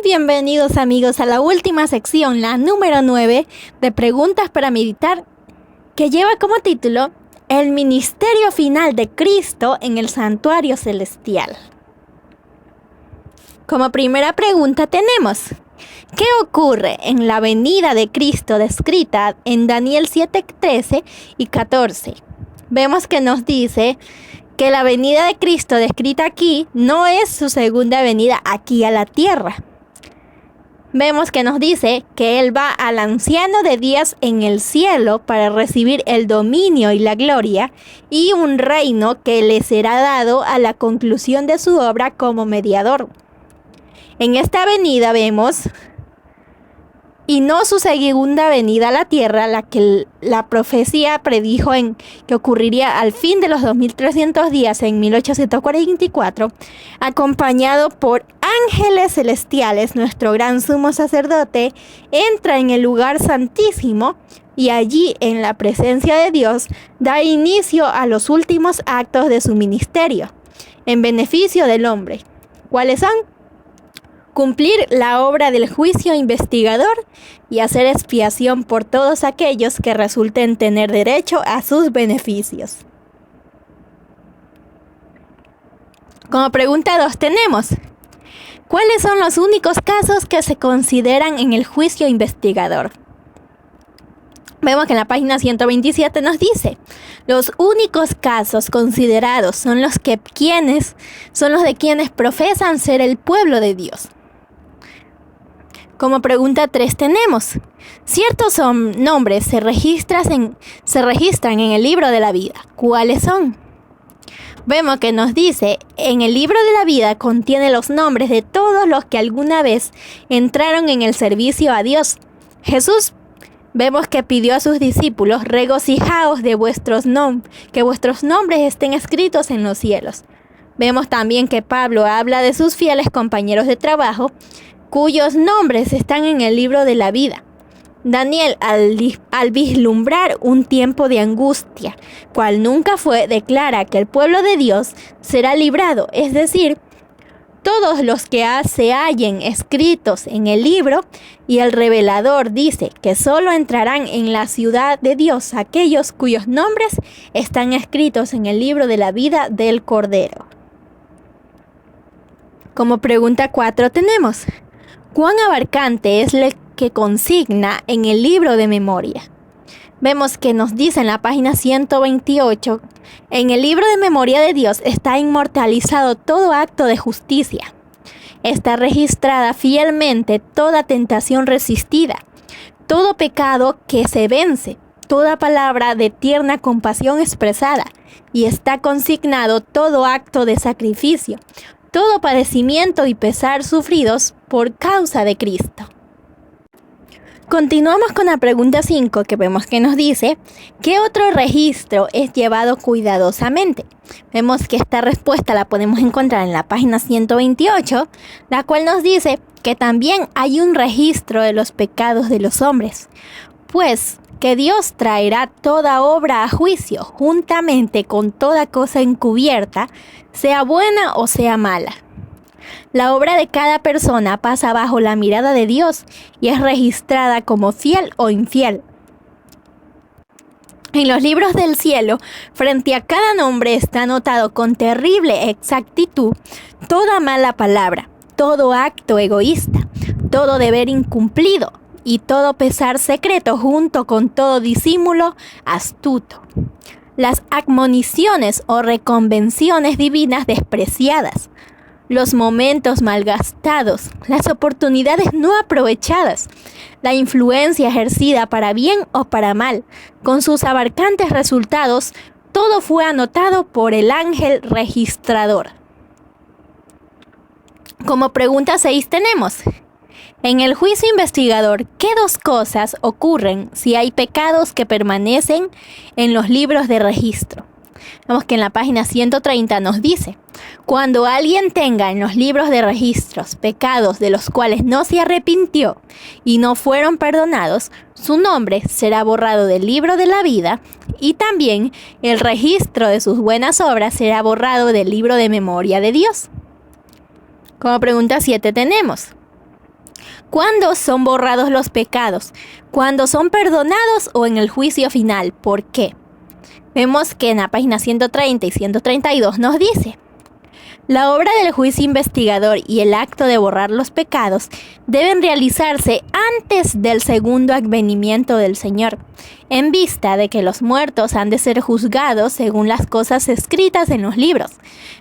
bienvenidos amigos a la última sección, la número 9 de preguntas para meditar, que lleva como título El ministerio final de Cristo en el santuario celestial. Como primera pregunta tenemos: ¿qué ocurre en la venida de Cristo descrita en Daniel 7:13 y 14? Vemos que nos dice que la venida de Cristo descrita aquí no es su segunda venida aquí a la tierra. Vemos que nos dice que Él va al anciano de días en el cielo para recibir el dominio y la gloria y un reino que le será dado a la conclusión de su obra como mediador. En esta venida vemos, y no su segunda venida a la tierra, la que la profecía predijo que ocurriría al fin de los 2300 días en 1844, acompañado por ángeles celestiales. Nuestro gran sumo sacerdote entra en el lugar santísimo y allí, en la presencia de Dios, da inicio a los últimos actos de su ministerio en beneficio del hombre. ¿Cuáles son? Cumplir la obra del juicio investigador y hacer expiación por todos aquellos que resulten tener derecho a sus beneficios. Como pregunta 2 tenemos: ¿cuáles son los únicos casos que se consideran en el juicio investigador? Vemos que en la página 127 nos dice: los únicos casos considerados son los de quienes profesan ser el pueblo de Dios. Como pregunta 3 tenemos: ciertos nombres se registran en el libro de la vida. ¿Cuáles son? Vemos que nos dice: en el libro de la vida contiene los nombres de todos los que alguna vez entraron en el servicio a Dios. Jesús, vemos que pidió a sus discípulos: regocijaos de que vuestros nombres estén escritos en los cielos. Vemos también que Pablo habla de sus fieles compañeros de trabajo, cuyos nombres están en el libro de la vida. Daniel, al vislumbrar un tiempo de angustia, cual nunca fue, declara que el pueblo de Dios será librado, es decir, todos los que se hallen escritos en el libro, y el revelador dice que solo entrarán en la ciudad de Dios aquellos cuyos nombres están escritos en el libro de la vida del Cordero. Como pregunta 4 tenemos: ¿cuán abarcante es lo que consigna en el libro de memoria? Vemos que nos dice en la página 128: en el libro de memoria de Dios está inmortalizado todo acto de justicia. Está registrada fielmente toda tentación resistida, todo pecado que se vence, toda palabra de tierna compasión expresada, y está consignado todo acto de sacrificio, todo padecimiento y pesar sufridos por causa de Cristo. Continuamos con la pregunta 5, que vemos que nos dice: ¿qué otro registro es llevado cuidadosamente? Vemos que esta respuesta la podemos encontrar en la página 128, la cual nos dice que también hay un registro de los pecados de los hombres, pues que Dios traerá toda obra a juicio, juntamente con toda cosa encubierta, sea buena o sea mala. La obra de cada persona pasa bajo la mirada de Dios y es registrada como fiel o infiel. En los libros del cielo, frente a cada nombre está anotado con terrible exactitud toda mala palabra, todo acto egoísta, todo deber incumplido y todo pesar secreto, junto con todo disimulo astuto. Las admoniciones o reconvenciones divinas despreciadas, los momentos malgastados, las oportunidades no aprovechadas, la influencia ejercida para bien o para mal, con sus abarcantes resultados, todo fue anotado por el ángel registrador. Como pregunta 6 tenemos: en el juicio investigador, ¿qué dos cosas ocurren si hay pecados que permanecen en los libros de registro? Vemos que en la página 130 nos dice: cuando alguien tenga en los libros de registros pecados de los cuales no se arrepintió y no fueron perdonados, su nombre será borrado del libro de la vida, y también el registro de sus buenas obras será borrado del libro de memoria de Dios. Como pregunta 7 tenemos: ¿Cuándo son borrados los pecados? ¿Cuándo son perdonados o en el juicio final? ¿Por qué? Vemos que en la página 130 y 132 nos dice: la obra del juicio investigador y el acto de borrar los pecados deben realizarse antes del segundo advenimiento del Señor, en vista de que los muertos han de ser juzgados según las cosas escritas en los libros.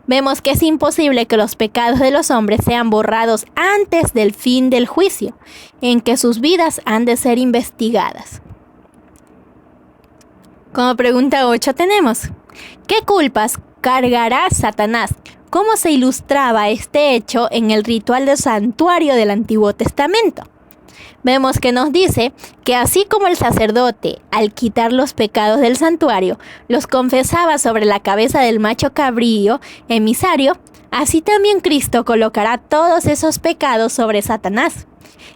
Vemos que es imposible que los pecados de los hombres sean borrados antes del fin del juicio, en que sus vidas han de ser investigadas. Como pregunta 8 tenemos: ¿qué culpas cargará Satanás? ¿Cómo se ilustraba este hecho en el ritual del santuario del Antiguo Testamento? Vemos que nos dice que así como el sacerdote, al quitar los pecados del santuario, los confesaba sobre la cabeza del macho cabrío emisario, así también Cristo colocará todos esos pecados sobre Satanás,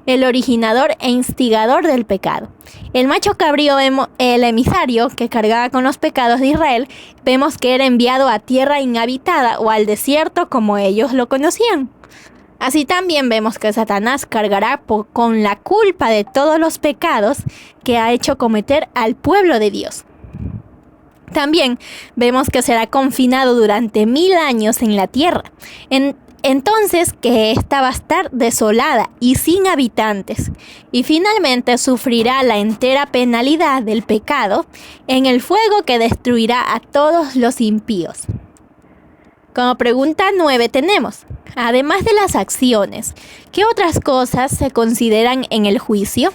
el originador e instigador del pecado. El macho cabrío, el emisario que cargaba con los pecados de Israel, vemos que era enviado a tierra inhabitada o al desierto como ellos lo conocían. Así también vemos que Satanás cargará con la culpa de todos los pecados que ha hecho cometer al pueblo de Dios. También vemos que será confinado durante 1000 años en la tierra. Entonces que ésta va a estar desolada y sin habitantes, y finalmente sufrirá la entera penalidad del pecado en el fuego que destruirá a todos los impíos. Como pregunta 9 tenemos: además de las acciones, ¿qué otras cosas se consideran en el juicio?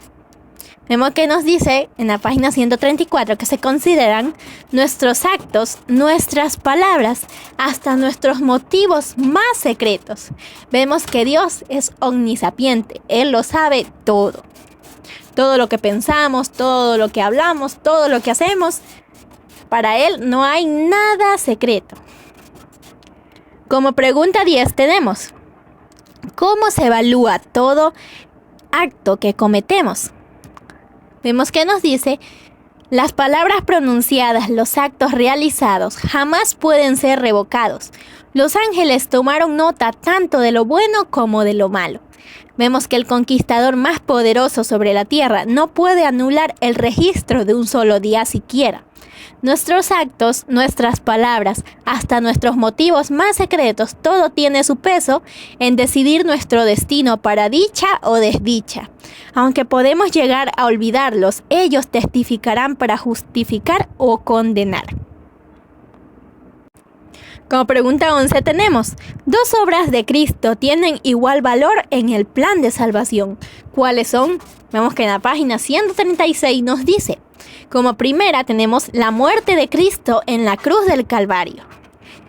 Vemos que nos dice en la página 134 que se consideran nuestros actos, nuestras palabras, hasta nuestros motivos más secretos. Vemos que Dios es omnisapiente, Él lo sabe todo. Todo lo que pensamos, todo lo que hablamos, todo lo que hacemos, para Él no hay nada secreto. Como pregunta 10 tenemos: ¿cómo se evalúa todo acto que cometemos? Vemos que nos dice: las palabras pronunciadas, los actos realizados jamás pueden ser revocados. Los ángeles tomaron nota tanto de lo bueno como de lo malo. Vemos que el conquistador más poderoso sobre la tierra no puede anular el registro de un solo día siquiera. Nuestros actos, nuestras palabras, hasta nuestros motivos más secretos, todo tiene su peso en decidir nuestro destino para dicha o desdicha. Aunque podemos llegar a olvidarlos, ellos testificarán para justificar o condenar. Como pregunta 11 tenemos: dos obras de Cristo tienen igual valor en el plan de salvación. ¿Cuáles son? Vemos que en la página 136 nos dice: como primera tenemos la muerte de Cristo en la cruz del Calvario.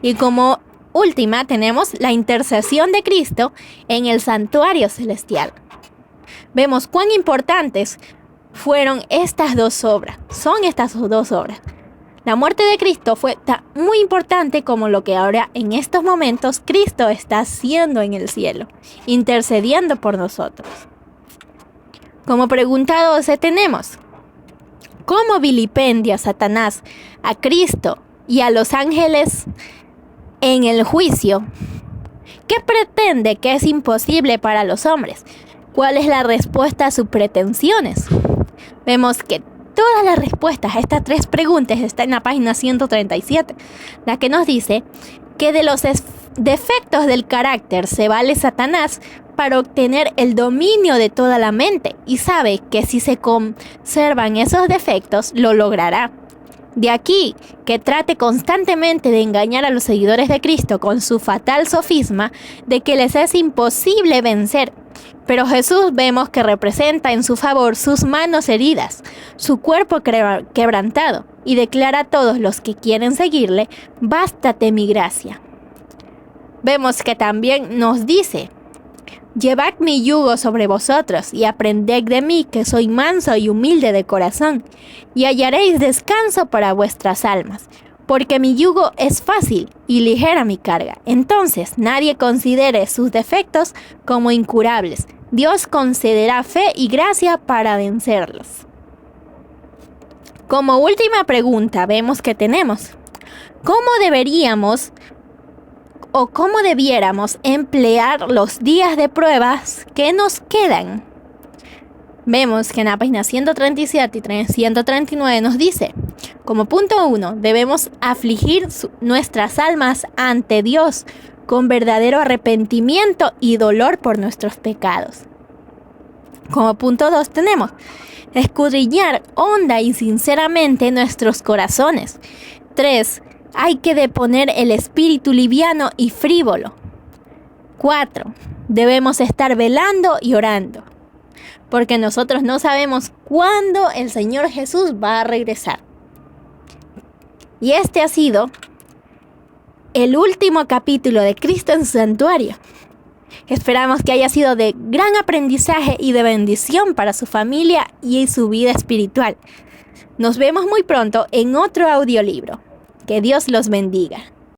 Y como última tenemos la intercesión de Cristo en el santuario celestial. Vemos cuán importantes fueron estas dos obras. Son estas dos obras. La muerte de Cristo fue tan muy importante como lo que ahora en estos momentos Cristo está haciendo en el cielo, intercediendo por nosotros. Como pregunta 12 tenemos: ¿cómo vilipendia Satanás a Cristo y a los ángeles en el juicio? ¿Qué pretende que es imposible para los hombres? ¿Cuál es la respuesta a sus pretensiones? Vemos que todas las respuestas a estas tres preguntas están en la página 137, la que nos dice que de los defectos del carácter se vale Satanás para obtener el dominio de toda la mente, y sabe que si se conservan esos defectos lo logrará. De aquí que trate constantemente de engañar a los seguidores de Cristo con su fatal sofisma de que les es imposible vencer. Pero Jesús vemos que representa en su favor sus manos heridas, su cuerpo quebrantado, y declara a todos los que quieren seguirle: bástate mi gracia. Vemos que también nos dice: llevad mi yugo sobre vosotros y aprended de mí, que soy manso y humilde de corazón, y hallaréis descanso para vuestras almas, porque mi yugo es fácil y ligera mi carga. Entonces nadie considere sus defectos como incurables. Dios concederá fe y gracia para vencerlos. Como última pregunta vemos que tenemos: ¿cómo deberíamos o cómo debiéramos emplear los días de pruebas que nos quedan? Vemos que en la página 137 y 139 nos dice, como punto 1, debemos afligir nuestras almas ante Dios con verdadero arrepentimiento y dolor por nuestros pecados. Como punto 2 tenemos escudriñar honda y sinceramente nuestros corazones. 3. Hay que deponer el espíritu liviano y frívolo. 4. Debemos estar velando y orando, porque nosotros no sabemos cuándo el Señor Jesús va a regresar. Y este ha sido el último capítulo de Cristo en su santuario. Esperamos que haya sido de gran aprendizaje y de bendición para su familia y su vida espiritual. Nos vemos muy pronto en otro audiolibro. Que Dios los bendiga.